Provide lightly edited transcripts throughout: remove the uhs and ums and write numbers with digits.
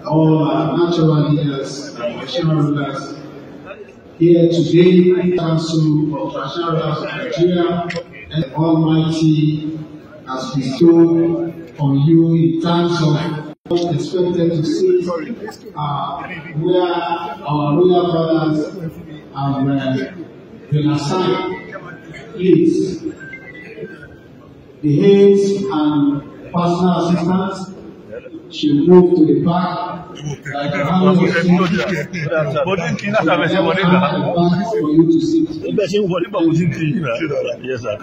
All our natural leaders and traditional rulers here today, Council of Traditional Rulers of Nigeria, and the Almighty has bestowed on you in terms of what expected to see where our royal brothers have been assigned. Please, the aides and personal assistants should move to the back. Like how you see, for you to sit. Yes, sir.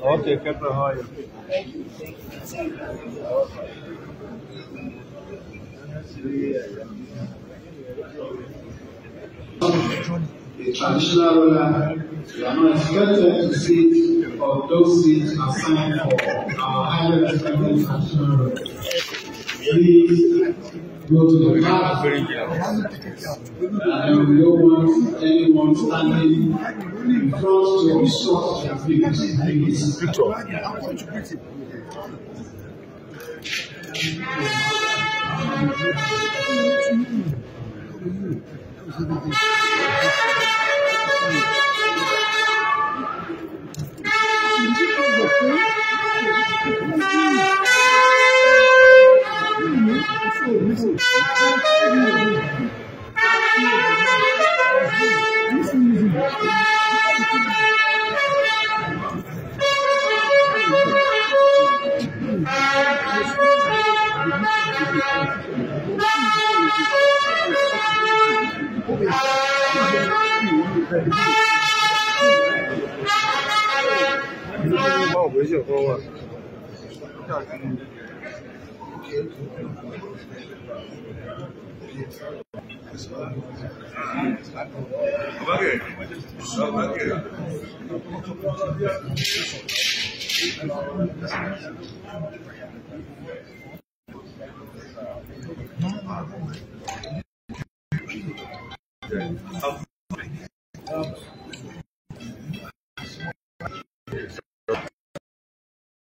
Okay, Captain, how are you? The traditional ruler, we are not expected to sit of those seats assigned for our highly respected traditional ruler. Please go to the back. And we don't want anyone standing in front to obstruct your please.